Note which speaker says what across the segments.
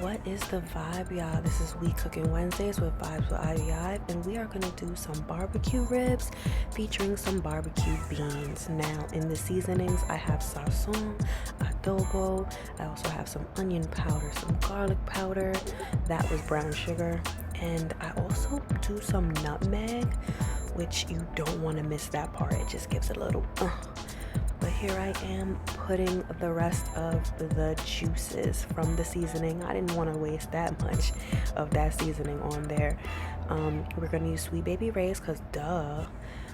Speaker 1: What is the vibe, y'all? This is We Cookin Wednesdays with Vibes with IVI, and we are going to do some barbecue ribs featuring some barbecue beans. Now, in the seasonings, I have sazon, adobo. I also have some onion powder, some garlic powder. That was brown sugar. And I also do some nutmeg, which you don't want to miss that part. It just gives it a little But here I am putting the rest of the juices from the seasoning. I didn't want to waste that much of that seasoning on there. We're going to use Sweet Baby Rays because duh.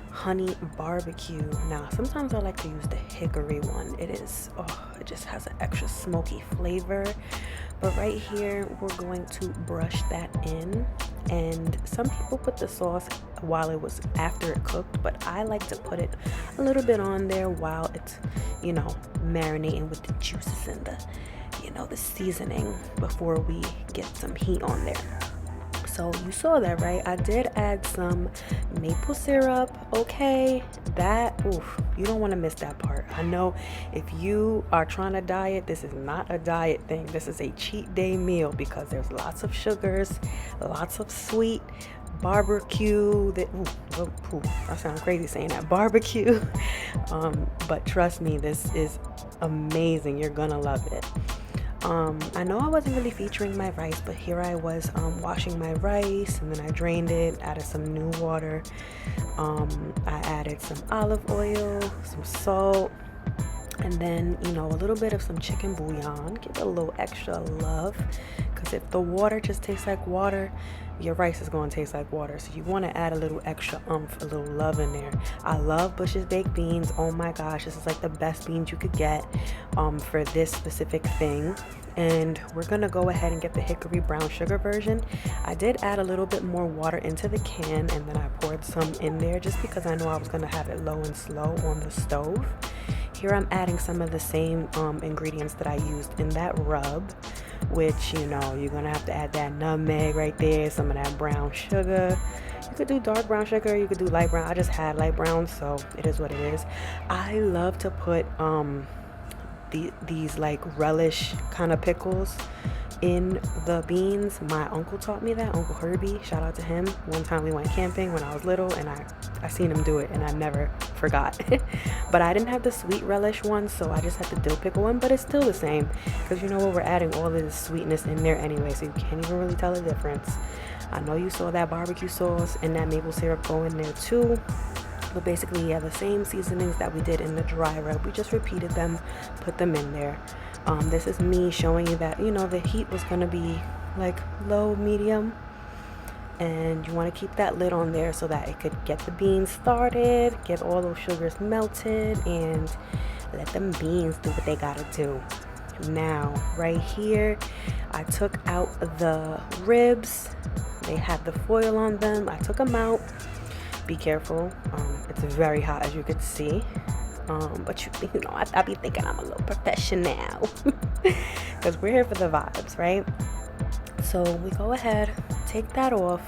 Speaker 1: Honey barbecue. Now, sometimes I like to use the hickory one. It just has an extra smoky flavor. But right here, we're going to brush that in. And some people put the sauce while it was after it cooked, but I like to put it a little bit on there while it's, marinating with the juices and the seasoning before we get some heat on there. So you saw that, right? I did add some maple syrup. Okay, you don't want to miss that part. I know if you are trying to diet, this is not a diet thing. This is a cheat day meal because there's lots of sugars, lots of sweet barbecue. I sound crazy saying that, barbecue. But trust me, this is amazing. You're gonna love it. I know I wasn't really featuring my rice, but here I was washing my rice, and then I drained it, added some new water. I added some olive oil, some salt, and then, a little bit of some chicken bouillon. Give it a little extra love, because if the water just tastes like water, your rice is going to taste like water. So you want to add a little extra a little love in there. I love Bush's baked beans. Oh my gosh, this is like the best beans you could get for this specific thing. And we're going to go ahead and get the hickory brown sugar version. I did add a little bit more water into the can, and then I poured some in there just because I know I was going to have it low and slow on the stove. Here I'm adding some of the same ingredients that I used in that rub, which, you're going to have to add that nutmeg right there, some of that brown sugar. You could do dark brown sugar, you could do light brown. I just had light brown, so it is what it is. I love to put these like relish kind of pickles in the beans. My uncle taught me that, Uncle Herbie, shout out to him. One time we went camping when I was little, and I seen him do it, and I never forgot. But I didn't have the sweet relish one, so I just had the dill pickle one, but it's still the same, because we're adding all of this sweetness in there anyway, so you can't even really tell the difference. I know you saw that barbecue sauce and that maple syrup go in there too. But basically, yeah, the same seasonings that we did in the dry rub, we just repeated them, put them in there. This is me showing you that, the heat was going to be like low, medium. And you want to keep that lid on there so that it could get the beans started, get all those sugars melted, and let them beans do what they got to do. Now, right here, I took out the ribs. They had the foil on them. I took them out. Be careful. It's very hot, as you can see. But I be thinking I'm a little professional because we're here for the vibes, right? So we go ahead, take that off.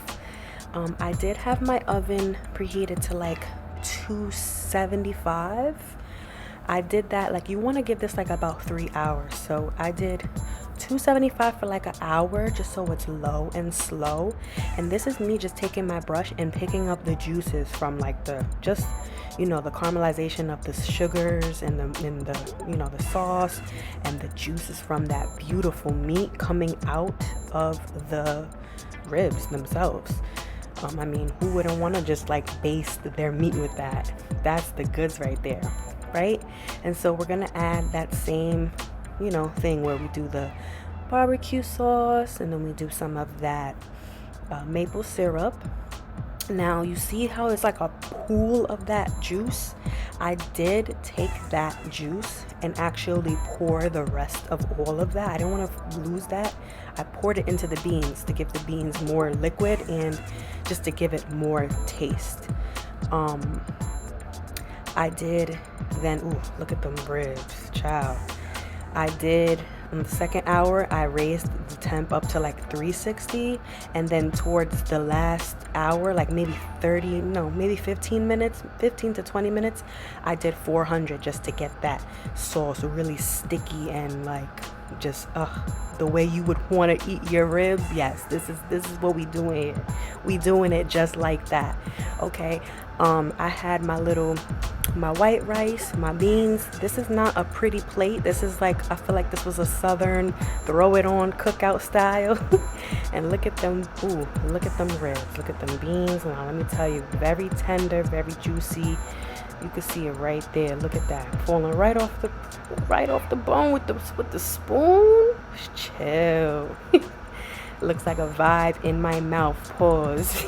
Speaker 1: I did have my oven preheated to like 275. I did that, you want to give this about 3 hours. So I did 275 for like an hour, just so it's low and slow. And this is me just taking my brush and picking up the juices from the caramelization of the sugars and the sauce and the juices from that beautiful meat coming out of the ribs themselves. Who wouldn't want to just baste their meat with that? That's the goods right there, right? And so we're gonna add that same thing where we do the barbecue sauce, and then we do some of that maple syrup. Now you see how it's like a pool of that juice? I did take that juice and actually pour the rest of all of that. I didn't want to lose that. I poured it into the beans to give the beans more liquid and just to give it more taste. I did then, look at them ribs, child. I did, in the second hour, I raised the temp up to 360, and then towards the last hour, like maybe 30, no, maybe 15 minutes, 15 to 20 minutes, I did 400 just to get that sauce really sticky and like just the way you would want to eat your ribs. Yes, this is what we doing here. We doing it just like that. Okay. I had my white rice, my beans. This is not a pretty plate. This is like, I feel like this was a southern throw it on cookout style. And look at them, ooh, look at them ribs, look at them beans. Now let me tell you, very tender, very juicy. You can see it right there. Look at that, falling right off the bone with the spoon. Chill. Looks like a vibe in my mouth. Pause.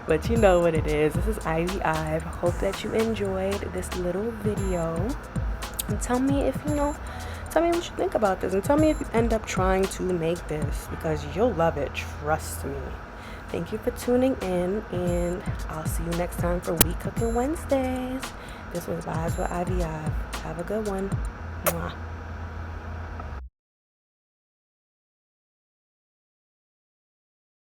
Speaker 1: But you know what it is. This is Ivy Ive. Hope that you enjoyed this little video. And tell me tell me what you think about this. And tell me if you end up trying to make this, because you'll love it. Trust me. Thank you for tuning in, and I'll see you next time for We Cookin Wednesdays. This was Vibes with Ivy Ive. Have a good one. Mwah.